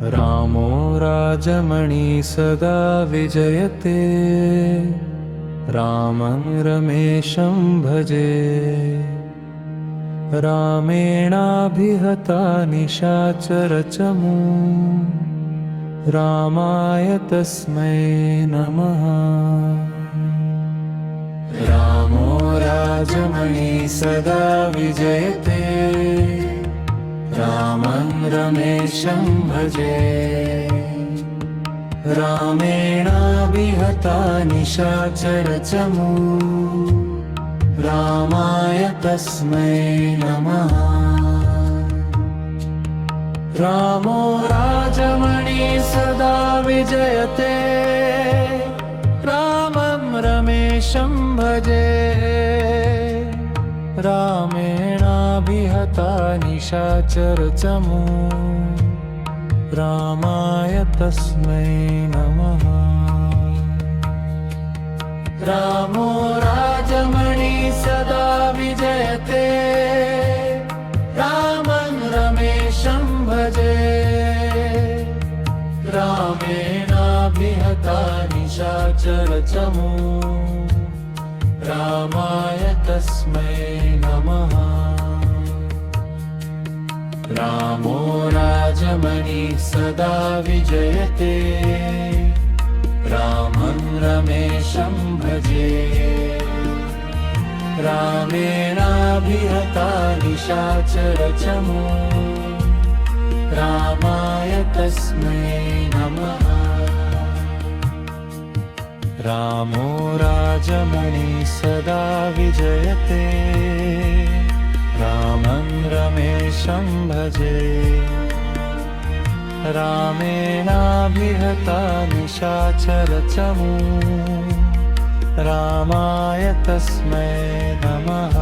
रामो राजमणि सदा विजयते, रामं रमेशं भजे। रामेणाभिहता निशाचरचमू, रामाय तस्मै नमः। रामो राजमणि सदा विजयते, रामं रमेशं भजे। रामेणाभिहता निशाचरचमू, रामाय तस्मै नमः। रामो राजमणि सदा विजयते, रामं रमेशं भजे। रामेणाभिहता निशाचरचमू, रामाय तस्मै नमः। रामो राजमणि सदा विजयते, रामं रमेशं भजे। रामेणाभिहता निशाचरचमू, रामाय तस्मै नमः। रामो राजमणि सदा विजयते, रामं रमेशं भजे। रामेणाभिहता निशाचरचमू, रामाय तस्मै नमः। रामो राजमणि सदा विजयते, रामं रमेशं भजे। रामेणाभिहता निशाचरचमू, रामाय तस्मै नमः।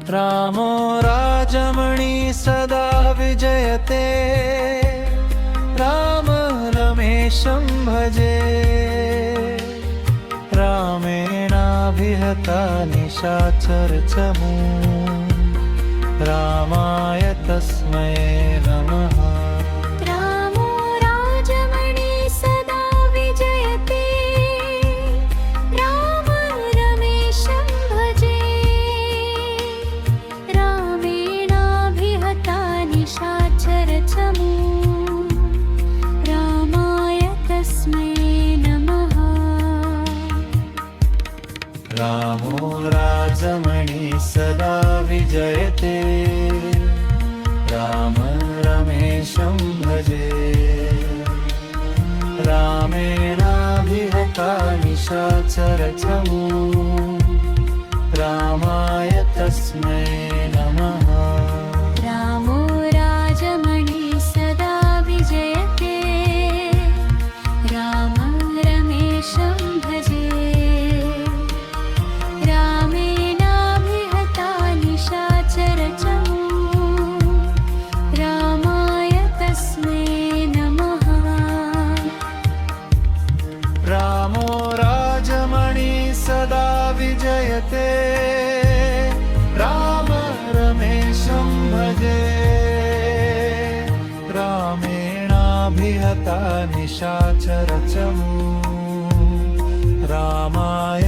रामो राजमणि सदा विजयते, रामं रमेशं भजे। रामेणाभिहता निशाचरचमू, रामाय तस्मै नमः। रामो राजमणि सदा विजयते, रामं रमेशं भजे। रामेणाभिहता निशाचरचमू, रामाय तस्मै नमः। रामो राजमणि सदा विजयते, रामं रमेशं भजे। रामेणाभिहता निशाचरचमू, रामाय तस्मै नमः। रामो राजमणि सदा विजयते, रामं रमेशं भजे। रामेणाभिहता निशाचरचमू, रामाय तस्मै नमः। रामो राजमणि सदा विजयते, रामं रमेशं भजे। रामेणाभिहता निशाचरचमू, रामाय तस्मै नमः। रामो राजमणि सदा विजयते, रामं रमेशं भजे। रामेणाभिहता निशाचरचमू, रामाय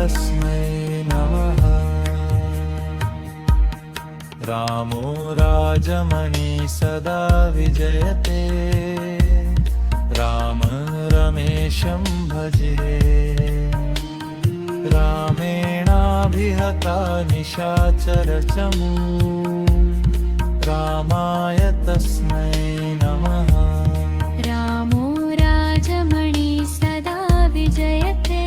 तस्मै नमः। रामो राजमणि सदा विजयते, रामं रमेशं भजे। रामेणाभिहता निशाचरचमू, रामाय तस्मै नमः। रामो राजमणि सदा विजयते,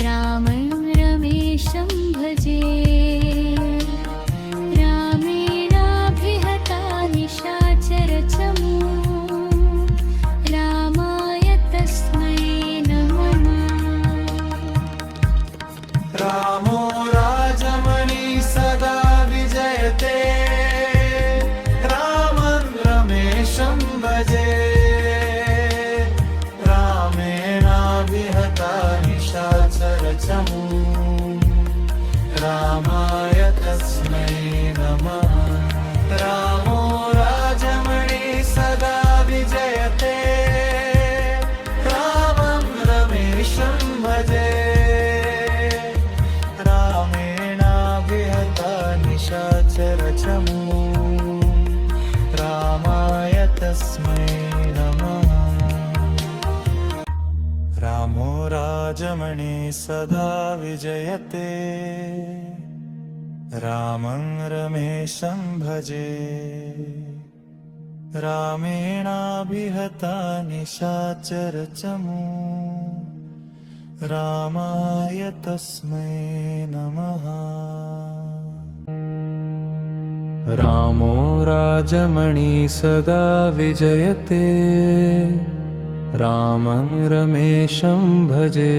रामं रमेशं भजे। रामेणाभिहता निशाचरचमू, रामाय तस्मै नमः। रामो निशाचरचमू रामाय तस्मै नमः रामो राजमणि सदा विजयते रामं रमेशं भजे रामेणाभिहता निशाचरचमू रामाय तस्मै नमः रामो राजमणि सदा विजयते रामं रमेशं भजे रामेणाभिहता निशाचरचमू रामाय तस्मै नमः रामो राजमणि सदा विजयते रामं रमेशं भजे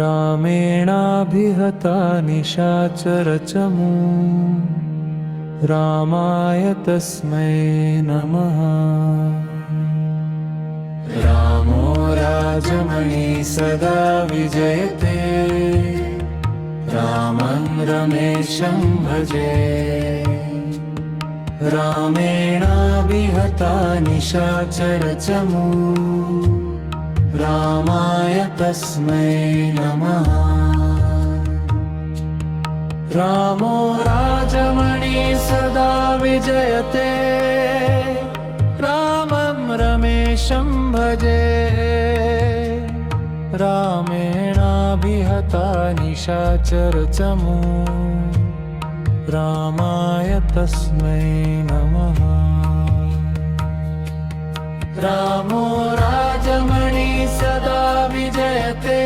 रामेणाभिहता निशाचरचमू रामाय तस्मै नमः रामो राजमणि सदा विजयते रामं रमेशं भजे रामेणाभिहता निशाचरचमू रामाय तस्मै नमः रामो राजमणि सदा विजयते रामं रमेशं भजे रामेणाभिहता निशाचरचमू रामाय तस्मै नमः रामो राजमणि सदा विजयते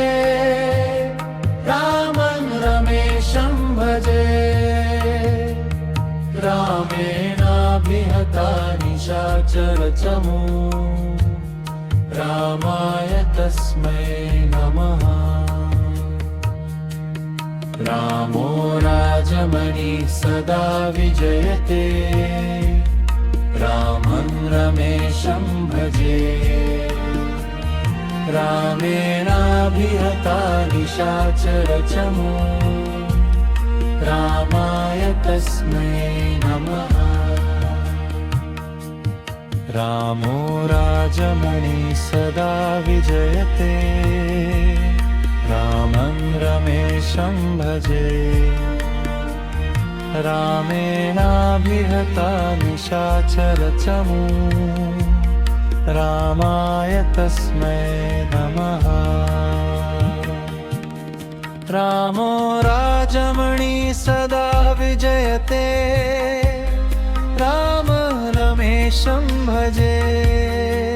रामं रमेशं भजे रामेणाभिहता निशाचरचमू रामाय तस्मै नमः रामो राजमणि सदा विजयते रामं रमेशं भजे रामेणाभिहता निशाचरचमू रामाय तस्मै नमः रामो राजमणि सदा विजयते रामं रमेशं भजे रामेणाभिहता निशाचरचमू रामाय तस्मै नमः रामो राजमणि सदा विजयते रामं रमेशं भजे रामेणाभिहता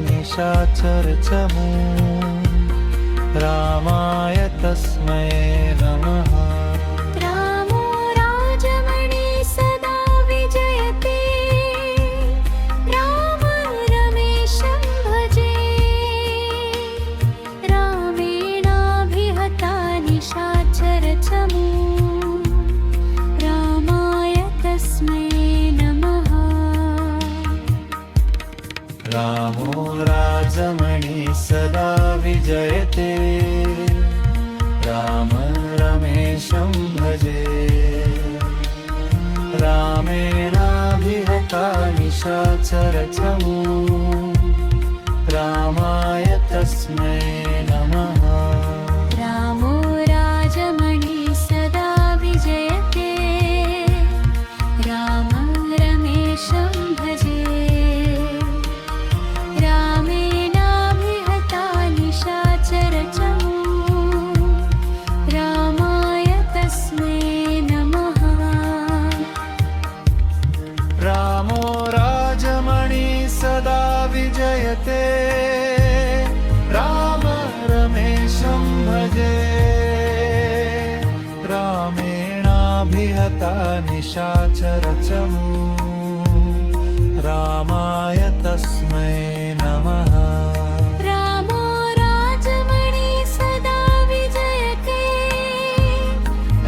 निशाचरचमू रामाय तस्मै नमः रामो राजमणि सदा विजयते रामं रमेशं भजे रामेणाभिहता निशाचरचमू रामाय तस्मै नमः रामो राजमणि सदा विजयते रामं रमेशं भजे रामेणाभिहता निशाचरचमू रामाय तस्मै नमः रामो राजमणि सदा विजयते रामं रमेशं भजे रामेणाभिहता निशाचरचमू रामाय तस्मै नमः रामो राजमणि सदा विजयते रामं रमेशं भजे रामेणाभिहता निशाचरचमू रामाय तस्मै नमः रामो राजमणि सदा विजयते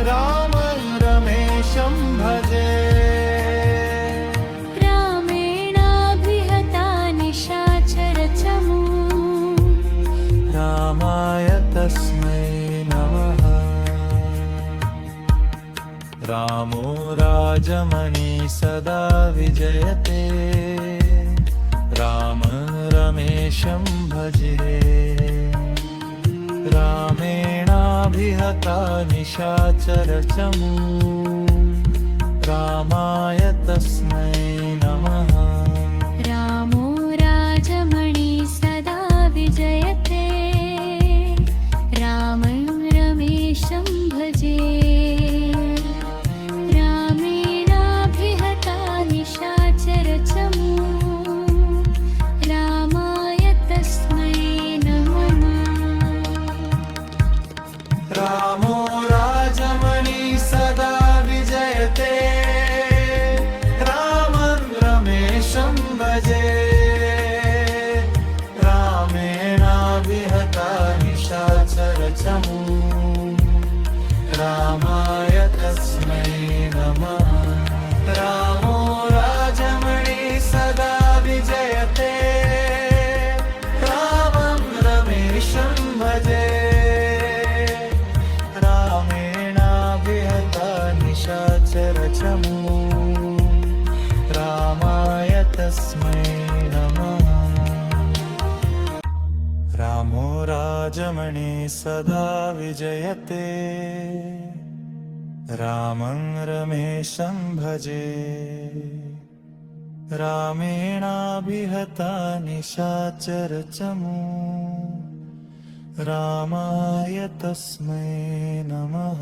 रामं रमेशं भजे रामेणाभिहता निशाचरचमू रामाय तस्मै नमः। रामो राजमणि सदा विजयते, रामं रमेशं भजे। रामेणाभिहता निशाचरचमू, रामाय तस्मै नमः। रामो राजमणि सदा विजयते, रामं रमेशं भजे। रामेणाभिहता निशाचरचमू, रामाय तस्मै नमः। रामो राजमणि सदा विजयते, रामं रमेशं भजे। रामेणाभिहता निशाचरचमू, रामाय तस्मै नमः। रामो राजमणि सदा विजयते, रामं रमेशं भजे। रामेणाभिहता निशाचरचमू, रामाय तस्मै नमः। रामो राजमणि सदा विजयते, रामं रमेशं भजे। रामेणाभिहता निशाचरचमू, रामाय तस्मै नमः।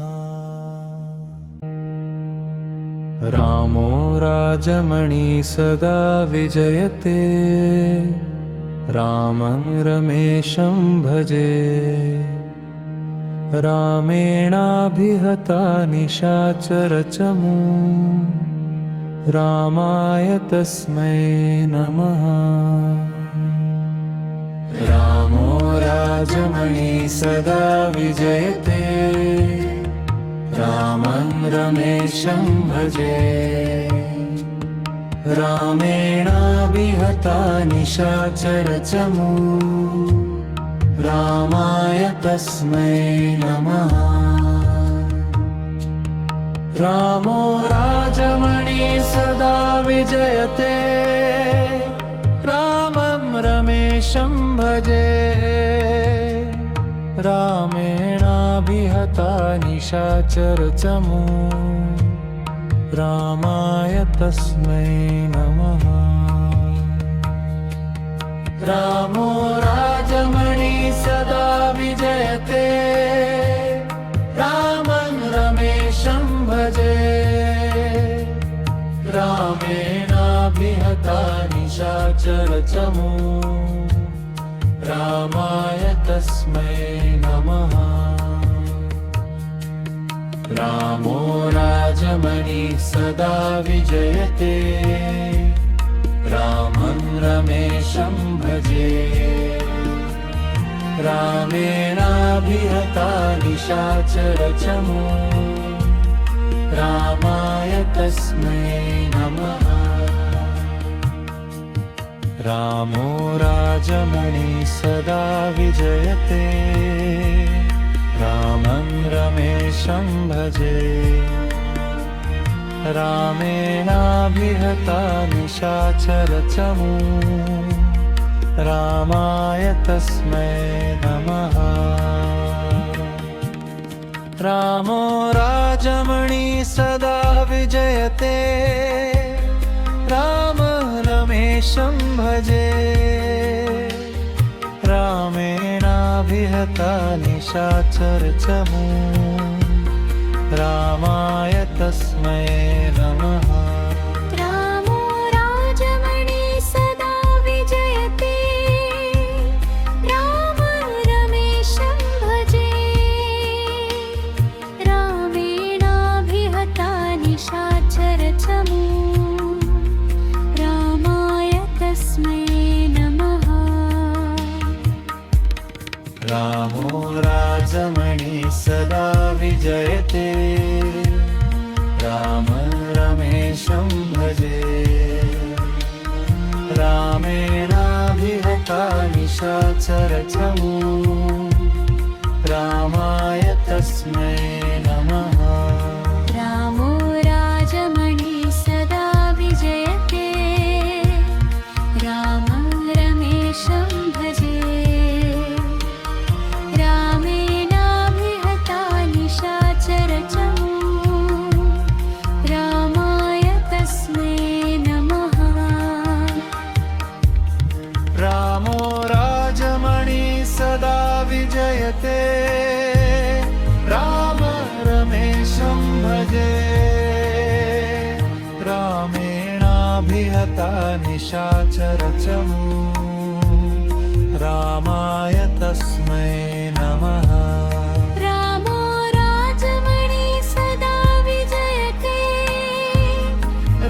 रामो राजमणि सदा विजयते, रामं रमेशं भजे। रामेणाभिहता निशाचरचमू, रामाय तस्मै नमः। रामो राजमणि सदा विजयते, रामं रमेशं भजे। रामेणाभिहता निशाचरचमू, रामाय तस्मै नमः। रामो राजमणि सदा विजयते, रामं रमेशं भजे। रामेणाभिहता निशाचरचमू, रामाय तस्मै नमः। रामो राजमणि सदा विजयते, रामं रमेशं भजे। रामेणाभिहता निशाचरचमू, रामाय तस्मै नमः। रामो राजमणि सदा विजयते, रामं रमेशं भजे। रामेणाभिहता निशाचरचमू, रामाय तस्मै नमः। रामो राजमणि सदा विजयते, रामं रमेशं भजे। रामेणाभिहता निशाचरचमू, रामाय तस्मै नमः। रामो राजमणि सदा विजयते, रामं रमेशं भजे। रामेणाभिहता निशाचरचमू, रामाय तस्मै नमः। रामो राजमणि सदा विजयते, रामं रमेशं भजे। रामेणाभिहता निशाचरचमू, रामाय तस्मै नमः। रामो राजमणि सदा विजयते, रामं रमेशं भजे। रामेणाभिहता निशाचरचमू, रामाय तस्मै नमः रामो राजमणि सदा विजयते रामं रमेशं भजे रामेणाभिहता निशाचरचमू रामाय तस्मै नमः रामो राजमणि सदा विजयते राम रमेशं भजे रामेणाभिहता निशाचरचमू रामाय तस्मै नमः रामो राजमणि सदा विजयते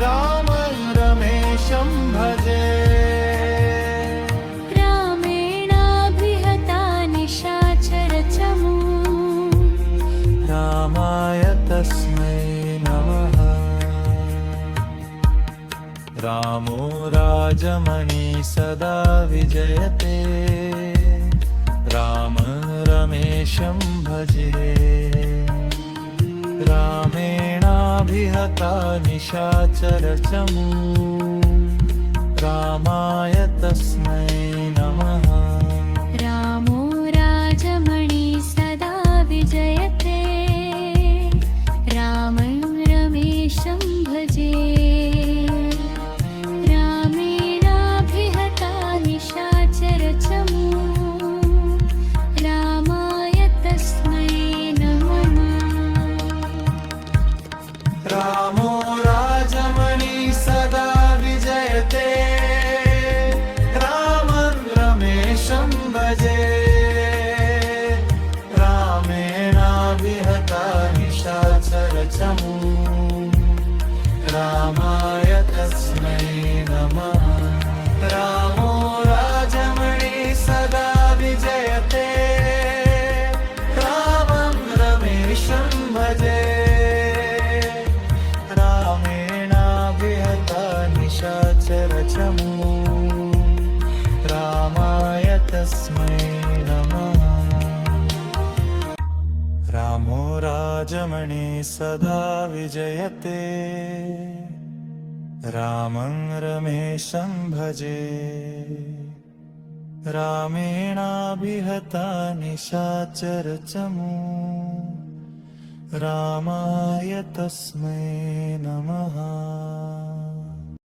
राम रमेशं भजे रामेणाभिहता निशाचरचमू रामाय तस्मै नमः रामो राजमणि सदा विजयते राम रमेशं भजे रामेणाभिहता निशाचरचमू रामाय तस्मै नमः रामो राजमणि सदा विजयते रामं रमेशं भजे रामेणाभिहता निशाचरचमू रामाय तस्मै नमः रामो राजमणि सदा विजयते रामं रमेशं भजे रामेणाभिहता निशाचरचमू रामाय तस्मै नमः रामो राजमणि सदा विजयते रामं रमेशं भजे रामेणाभिहता निशाचरचमू रामाय तस्मै नमः रामो राजमणि सदा विजयते रामं रमेशं भजे रामेणाभिहता निशाचरचमू रामाय तस्मै नमः